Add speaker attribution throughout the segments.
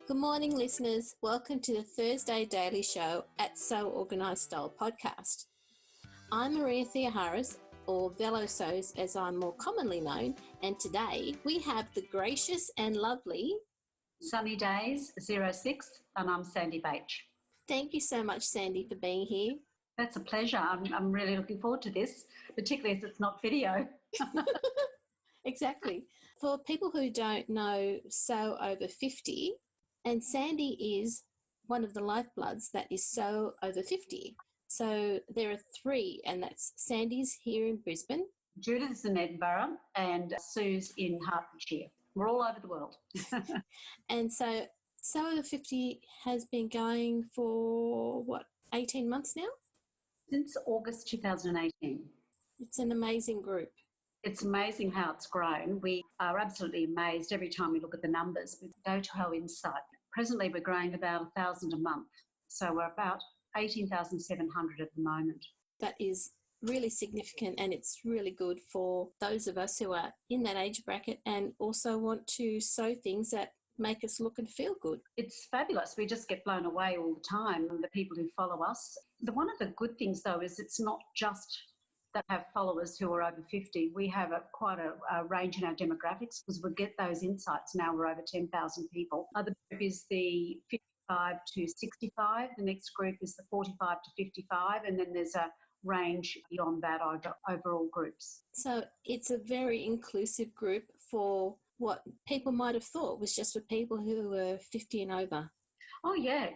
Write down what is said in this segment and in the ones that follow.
Speaker 1: Good morning, listeners. Welcome to the Thursday Daily Show at So Organised Style podcast. I'm Maria Theoharis, or Velo Sews as I'm more commonly known, and today we have the gracious and lovely
Speaker 2: Sunny Days 06, and I'm Sandy Bach.
Speaker 1: Thank you so much, Sandy, for being here.
Speaker 2: That's a pleasure. I'm really looking forward to this, particularly as it's not video.
Speaker 1: Exactly. For people who don't know SewOver50, and Sandy is one of the lifebloods that is SewOver50. So there are three, and that's Sandy's here in Brisbane.
Speaker 2: Judith's in Edinburgh and Sue's in Hertfordshire. We're all over the world.
Speaker 1: And so SewOver50 has been going for, 18 months now?
Speaker 2: Since August 2018.
Speaker 1: It's an amazing group.
Speaker 2: It's amazing how it's grown. We are absolutely amazed every time we look at the numbers. We go to our insight. Presently, we're growing about 1,000 a month. So we're about 18,700 at the moment.
Speaker 1: That is really significant, and it's really good for those of us who are in that age bracket and also want to sew things that make us look and feel good.
Speaker 2: It's fabulous. We just get blown away all the time, the people who follow us. One of the good things, though, is it's not just that have followers who are over 50. We have quite a range in our demographics because we get those insights now. We're over 10,000 people. Other group is the 55 to 65. The next group is the 45 to 55. And then there's a range beyond that overall groups.
Speaker 1: So it's a very inclusive group for what people might have thought was just for people who were 50 and over.
Speaker 2: Oh, yeah.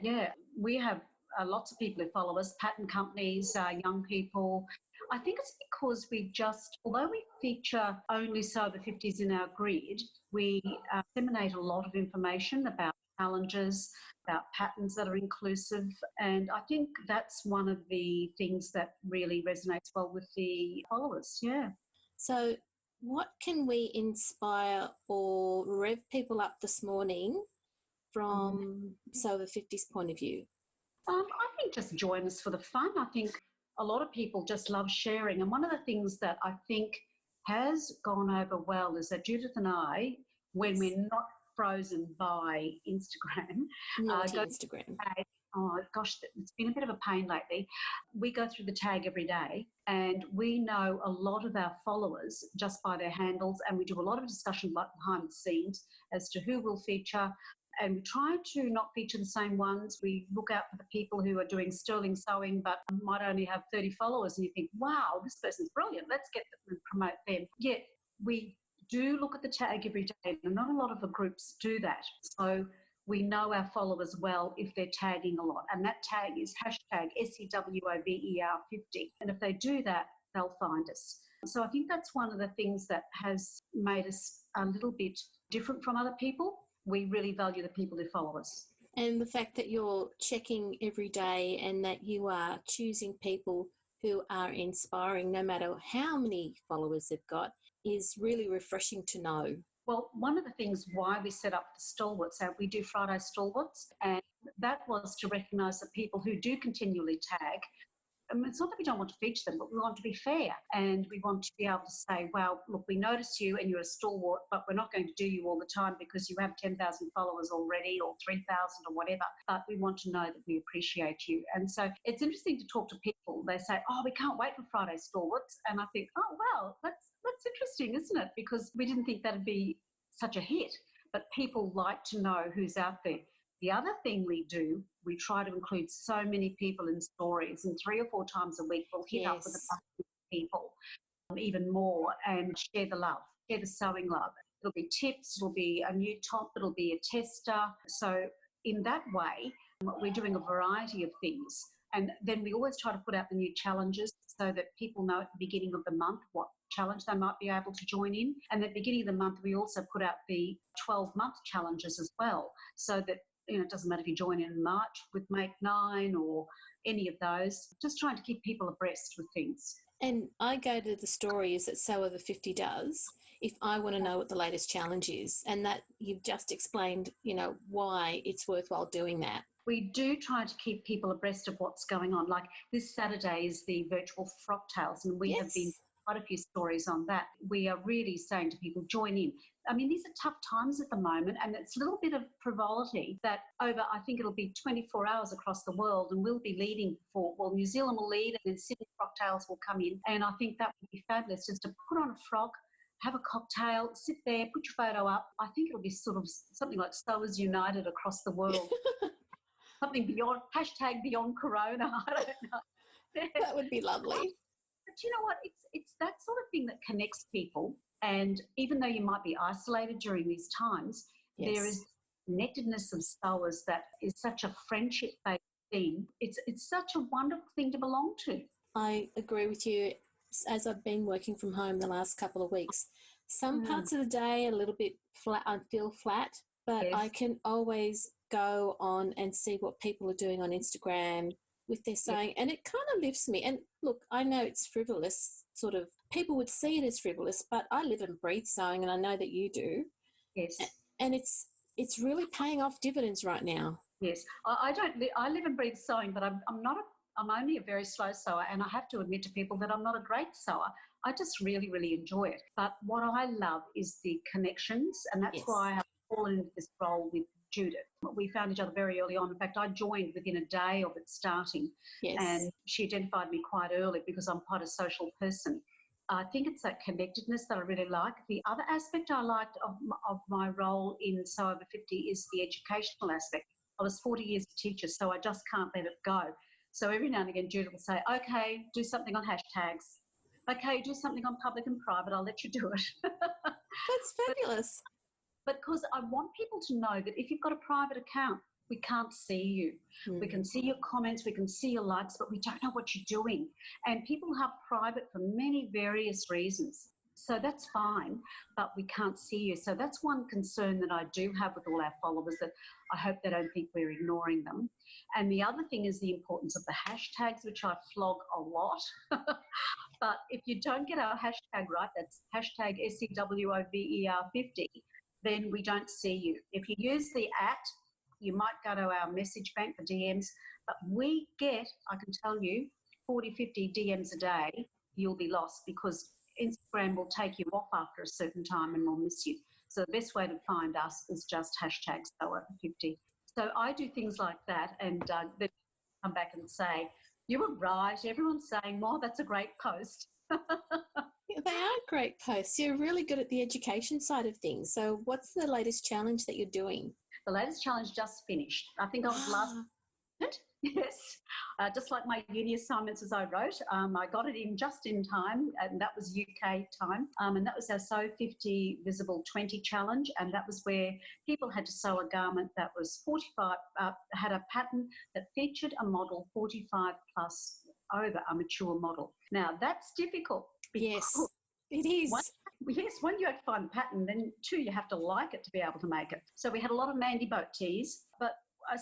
Speaker 2: We have lots of people who follow us, pattern companies, young people. I think it's because although we feature only SewOver50s in our grid, we disseminate a lot of information about challenges, about patterns that are inclusive, and I think that's one of the things that really resonates well with the followers, yeah.
Speaker 1: So what can we inspire or rev people up this morning from SewOver50's point of view?
Speaker 2: I think just join us for the fun. I think a lot of people just love sharing. And one of the things that I think has gone over well is that Judith and I, when we're not frozen by Instagram,
Speaker 1: Instagram.
Speaker 2: Oh, gosh, it's been a bit of a pain lately. We go through the tag every day and we know a lot of our followers just by their handles, and we do a lot of discussion behind the scenes as to who will feature. And we try to not feature the same ones. We look out for the people who are doing sterling sewing but might only have 30 followers, and you think, wow, this person's brilliant, let's get them and promote them. Yet we do look at the tag every day, and not a lot of the groups do that. So we know our followers well if they're tagging a lot. And that tag is hashtag SewOver50. And if they do that, they'll find us. So I think that's one of the things that has made us a little bit different from other people. We really value the people who follow us.
Speaker 1: And the fact that you're checking every day and that you are choosing people who are inspiring no matter how many followers they've got is really refreshing to know.
Speaker 2: Well, one of the things why we set up the stalwarts, we do Friday stalwarts, and that was to recognise the people who do continually tag. It's not that we don't want to feature them, but we want to be fair, and we want to be able to say, well, look, we notice you and you're a stalwart, but we're not going to do you all the time because you have 10,000 followers already or 3,000 or whatever, but we want to know that we appreciate you. And so it's interesting to talk to people. They say, oh, we can't wait for Friday stalwarts. And I think, oh, well, that's interesting, isn't it? Because we didn't think that'd be such a hit, but people like to know who's out there. The other thing we do, we try to include so many people in stories, and 3 or 4 times a week we'll hit up with the people even more and share the love, share the sewing love. It'll be tips, it'll be a new top, it'll be a tester. So in that way, we're doing a variety of things. And then we always try to put out the new challenges so that people know at the beginning of the month what challenge they might be able to join in. And at the beginning of the month, we also put out the 12-month challenges as well, so that it doesn't matter if you join in March with Make 9 or any of those, just trying to keep people abreast with things.
Speaker 1: And I go to the stories that SewOver50 does if I want to know what the latest challenge is, and that you've just explained, why it's worthwhile doing that.
Speaker 2: We do try to keep people abreast of what's going on. Like this Saturday is the virtual frock tales, and we have been quite a few stories on that. We are really saying to people, join in. I mean, these are tough times at the moment, and it's a little bit of frivolity that over, I think it'll be 24 hours across the world, and we'll be leading well, New Zealand will lead, and then Sydney cocktails will come in. And I think that would be fabulous, just to put on a frock, have a cocktail, sit there, put your photo up. I think it'll be sort of something like Sewers United across the world. Something beyond, #beyond Corona, I don't know.
Speaker 1: That would be lovely.
Speaker 2: But you know what? It's that sort of thing that connects people. And even though you might be isolated during these times,
Speaker 1: Yes.
Speaker 2: there is connectedness of sewers that is such a friendship-based thing. It's such a wonderful thing to belong to.
Speaker 1: I agree with you. As I've been working from home the last couple of weeks, some parts of the day are a little bit flat. I feel flat, but
Speaker 2: Yes.
Speaker 1: I can always go on and see what people are doing on Instagram with their sewing, and it kind of lifts me. And look, I know it's frivolous, sort of, people would see it as frivolous, but I live and breathe sewing, and I know that you do.
Speaker 2: Yes.
Speaker 1: And it's really paying off dividends right now.
Speaker 2: Yes. I live and breathe sewing, but I'm only a very slow sewer, and I have to admit to people that I'm not a great sewer. I just really, really enjoy it. But what I love is the connections, and that's why I have fallen into this role with Judith. We found each other very early on. In fact, I joined within a day of it starting, and she identified me quite early because I'm quite a social person. I think it's that connectedness that I really like. The other aspect I liked of my role in SewOver50 is the educational aspect. I was 40 years a teacher, so I just can't let it go. So every now and again, Judith will say, okay, do something on hashtags. Okay, do something on public and private. I'll let you do it.
Speaker 1: That's fabulous.
Speaker 2: Because I want people to know that if you've got a private account, we can't see you. We can see your comments, we can see your likes, but we don't know what you're doing. And people have private for many various reasons. So that's fine, but we can't see you. So that's one concern that I do have with all our followers, that I hope they don't think we're ignoring them. And the other thing is the importance of the hashtags, which I flog a lot. But if you don't get our hashtag right, that's hashtag SewOver50, then we don't see you. If you use the @ you might go to our message bank for DMs, but we get, I can tell you, 40, 50 DMs a day, you'll be lost because Instagram will take you off after a certain time and will miss you. So the best way to find us is just hashtag SewOver50. So I do things like that, and then come back and say, you were right, everyone's saying, well, that's a great post.
Speaker 1: Yeah, they are great posts. You're really good at the education side of things. So what's the latest challenge that you're doing?
Speaker 2: The latest challenge just finished. I think I was last minute. Yes, just like my uni assignments as I wrote. I got it in just in time, and that was UK time. And that was our SewOver50 Visible 20 challenge, and that was where people had to sew a garment that was 45, had a pattern that featured a model 45 plus over a mature model. Now, that's difficult.
Speaker 1: Yes, it is.
Speaker 2: One, you have to find the pattern, then 2, you have to like it to be able to make it. So we had a lot of Mandy Boat tees, but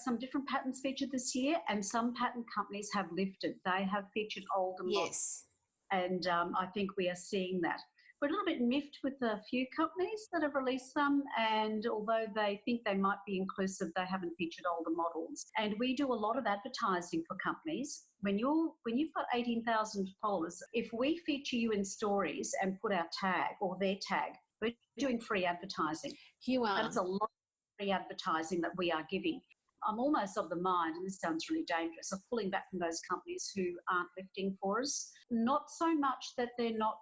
Speaker 2: some different patterns featured this year, and some pattern companies have lifted. They have featured older models. And I think we are seeing that. We're a little bit miffed with a few companies that have released some, and although they think they might be inclusive, they haven't featured older models. And we do a lot of advertising for companies. When you've got 18,000 followers, if we feature you in stories and put our tag or their tag, we're doing free advertising.
Speaker 1: You are.
Speaker 2: That's a lot of free advertising that we are giving. I'm almost of the mind, and this sounds really dangerous, of pulling back from those companies who aren't lifting for us. Not so much that they're not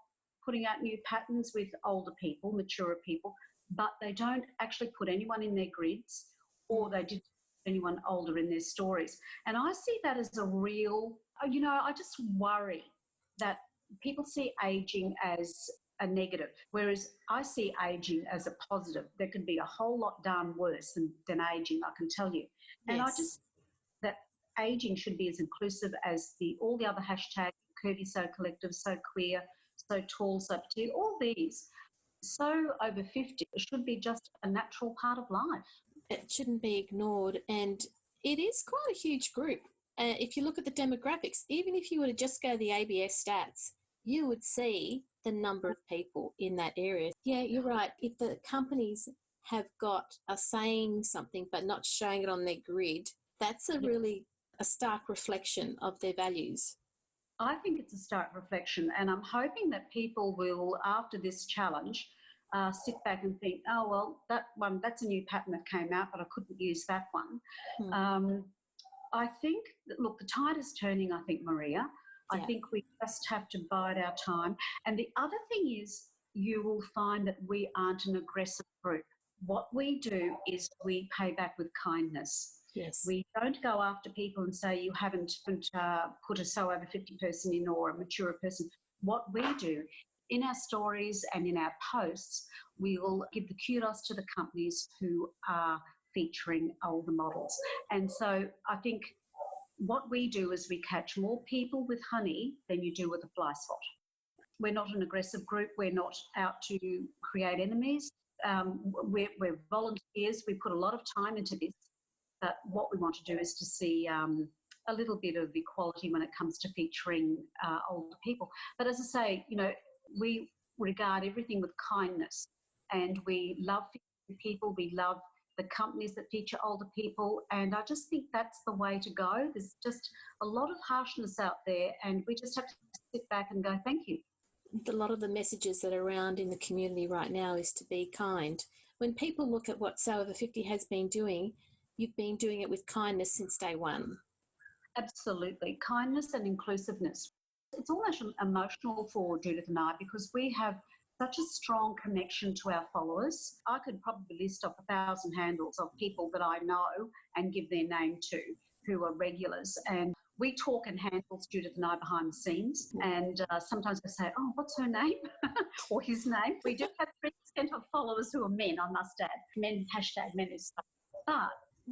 Speaker 2: putting out new patterns with older people, maturer people, but they don't actually put anyone in their grids, or they did anyone older in their stories. And I see that as a real, I just worry that people see ageing as a negative, whereas I see ageing as a positive. There can be a whole lot done worse than ageing, I can tell you. And I just, that ageing should be as inclusive as all the other hashtags, Curvy, So Collective, So Queer, So Tall, So Petite, all these. So over 50 should be just a natural part of life.
Speaker 1: It shouldn't be ignored, and it is quite a huge group. If you look at the demographics, even if you were to just go to the ABS stats, you would see the number of people in that area. Yeah, you're right. If the companies are saying something but not showing it on their grid, that's really a stark reflection of their values.
Speaker 2: I think it's a stark reflection, and I'm hoping that people will, after this challenge, sit back and think, oh, well, that's a new pattern that came out, but I couldn't use that one. I think, look, the tide is turning, I think, Maria. I think we just have to bide our time. And the other thing is, you will find that we aren't an aggressive group. What we do is we pay back with kindness.
Speaker 1: Yes.
Speaker 2: We don't go after people and say you haven't put a SewOver50 person in or a mature person. What we do in our stories and in our posts, we will give the kudos to the companies who are featuring older models. And so I think what we do is we catch more people with honey than you do with a fly spot. We're not an aggressive group. We're not out to create enemies. We're volunteers. We put a lot of time into this. But what we want to do is to see a little bit of equality when it comes to featuring older people. But as I say, we regard everything with kindness, and we love featuring people. We love the companies that feature older people, and I just think that's the way to go. There's just a lot of harshness out there, and we just have to sit back and go, thank you.
Speaker 1: A lot of the messages that are around in the community right now is to be kind. When people look at what SewOver50 has been doing, you've been doing it with kindness since day one.
Speaker 2: Absolutely. Kindness and inclusiveness. It's almost emotional for Judith and I, because we have such a strong connection to our followers. I could probably list off 1,000 handles of people that I know and give their name to who are regulars. And we talk in handles, Judith and I, behind the scenes. And sometimes we say, oh, what's her name? Or his name. We do have 3% of followers who are men, I must add. Men, #men is stuff. But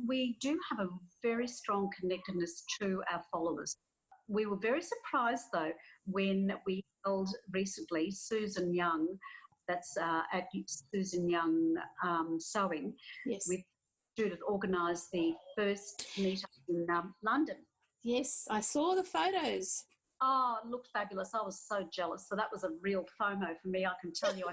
Speaker 2: we do have a very strong connectedness to our followers. We were very surprised, though, when we held recently Susan Young, that's at Susan Young Sewing, with Judith, organised the first meetup in London.
Speaker 1: Yes, I saw the photos.
Speaker 2: Oh, it looked fabulous. I was so jealous. So that was a real FOMO for me, I can tell you.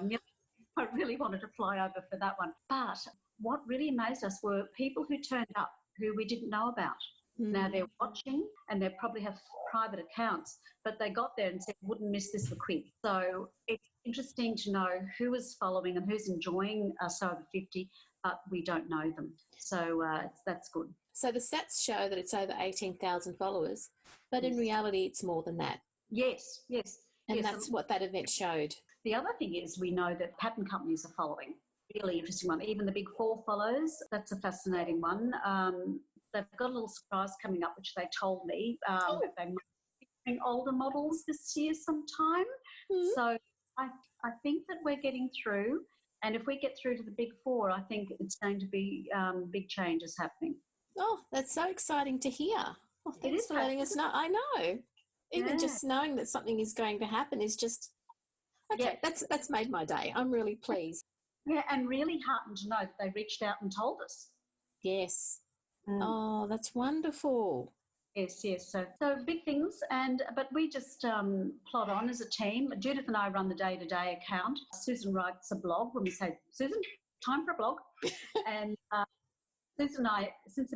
Speaker 2: I really wanted to fly over for that one. But what really amazed us were people who turned up who we didn't know about. Now they're watching and they probably have private accounts, but they got there and said, wouldn't miss this for quid. So it's interesting to know who is following and who's enjoying SewOver50, but we don't know them. So that's good.
Speaker 1: So the stats show that it's over 18,000 followers, but in reality it's more than that.
Speaker 2: Yes.
Speaker 1: And that's what that event showed.
Speaker 2: The other thing is we know that pattern companies are following. Really interesting one. Even the Big Four follows. That's a fascinating one. They've got a little surprise coming up, which they told me that they might be doing older models this year sometime. So I think that we're getting through. And if we get through to the Big Four, I think it's going to be big changes happening.
Speaker 1: Oh, that's so exciting to hear. Oh, thanks for letting us know. I know. Even just knowing that something is going to happen is just, that's made my day. I'm really pleased.
Speaker 2: Yeah, and really heartened to know that they reached out and told us.
Speaker 1: Yes. Oh, that's wonderful.
Speaker 2: Yes. So big things, but we just plod on as a team. Judith and I run the day-to-day account. Susan writes a blog when we say, Susan, time for a blog. And Susan and I, since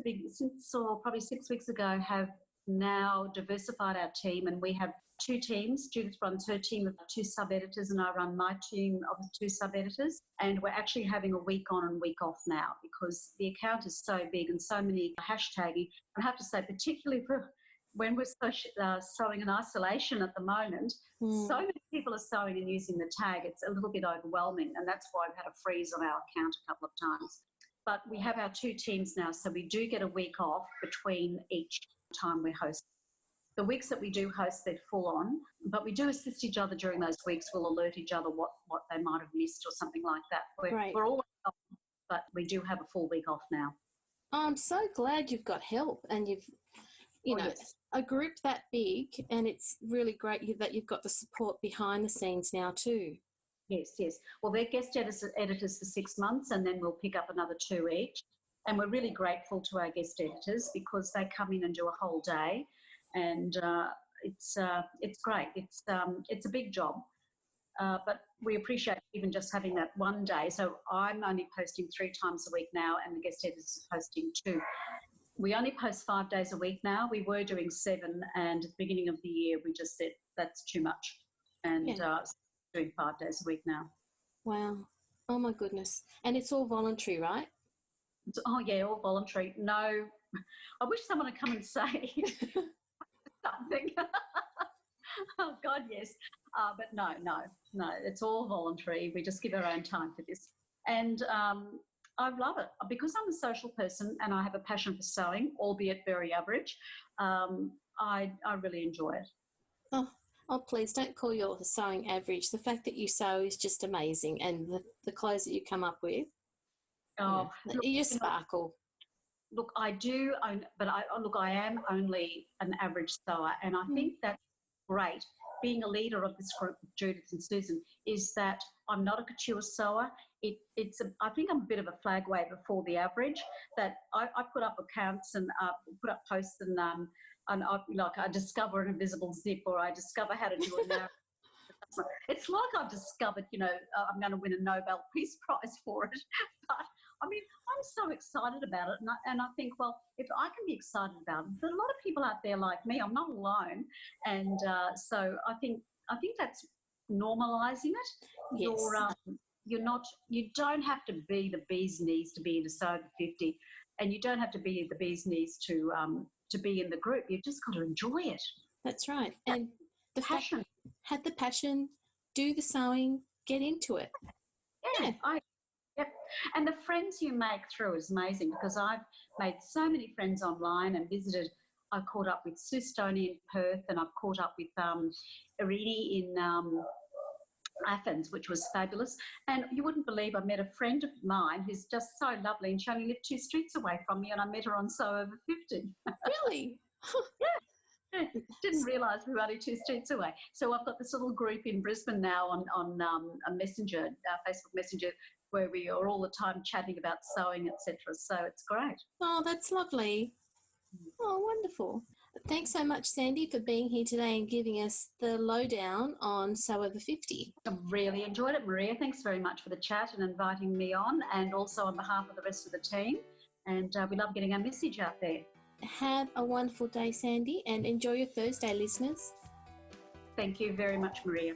Speaker 2: probably 6 weeks ago, have now diversified our team, and we have 2 teams. Judith runs her team of 2 sub-editors and I run my team of 2 sub-editors. And we're actually having a week on and week off now because the account is so big and so many hashtagging. I have to say, particularly for when we're sewing in isolation at the moment, so many people are sewing and using the tag. It's a little bit overwhelming, and that's why we've had a freeze on our account a couple of times. But we have our 2 teams now, so we do get a week off between each time we host. The weeks that we do host, they're full on, but we do assist each other during those weeks. We'll alert each other what they might have missed or something like that. We're all off, but we do have a full week off now.
Speaker 1: Oh, I'm so glad you've got help and you've, a group that big, and it's really great that you've got the support behind the scenes now too.
Speaker 2: Yes. Well, they're guest editors for 6 months, and then we'll pick up another 2 each. And we're really grateful to our guest editors because they come in and do a whole day. And it's great. It's a big job, but we appreciate even just having that one day. So I'm only posting 3 times a week now, and the guest editors are posting 2. We only post 5 days a week now. We were doing 7, and at the beginning of the year we just said that's too much, and doing 5 days a week now.
Speaker 1: Wow. Oh, my goodness. And it's all voluntary, right?
Speaker 2: Oh, yeah, all voluntary. No, I wish someone would come and say something. Oh, God, yes. But no, it's all voluntary. We just give our own time for this. And I love it because I'm a social person and I have a passion for sewing, albeit very average. I really enjoy it.
Speaker 1: Oh, please don't call your sewing average. The fact that you sew is just amazing, and the clothes that you come up with,
Speaker 2: Oh,
Speaker 1: you sparkle.
Speaker 2: Look, I do, but I am only an average sewer, and I think that's great. Being a leader of this group, Judith and Susan, is that I'm not a couture sewer. I think I'm a bit of a flag waver for the average. That I put up accounts and put up posts and I discover an invisible zip, or I discover how to do a narrow. It's like I've discovered, I'm going to win a Nobel Peace Prize for it. But I mean, I'm so excited about it, and I think, well, if I can be excited about it, there's a lot of people out there like me. I'm not alone, and so I think that's normalising it.
Speaker 1: Yes.
Speaker 2: You don't have to be the bee's knees to be in a SewOver50, and you don't have to be the bee's knees to be in the group. You've just got to enjoy it.
Speaker 1: That's right, and the
Speaker 2: passion.
Speaker 1: Have the passion, do the sewing, get into it.
Speaker 2: Yeah. Yep. And the friends you make through is amazing, because I've made so many friends online and visited. I caught up with Sue Stoney in Perth, and I've caught up with Irini in Athens, which was fabulous. And you wouldn't believe, I met a friend of mine who's just so lovely, and she only lived 2 streets away from me, and I met her on SewOver50.
Speaker 1: Really?
Speaker 2: Yeah. Didn't realise we were only 2 streets away. So I've got this little group in Brisbane now on a messenger, Facebook Messenger, where we are all the time chatting about sewing, etc. So it's great.
Speaker 1: Oh, that's lovely. Oh, wonderful. Thanks so much, Sandy, for being here today and giving us the lowdown on SewOver50.
Speaker 2: I really enjoyed it, Maria. Thanks very much for the chat and inviting me on, and also on behalf of the rest of the team. And we love getting our message out there.
Speaker 1: Have a wonderful day, Sandy, and enjoy your Thursday, listeners.
Speaker 2: Thank you very much, Maria.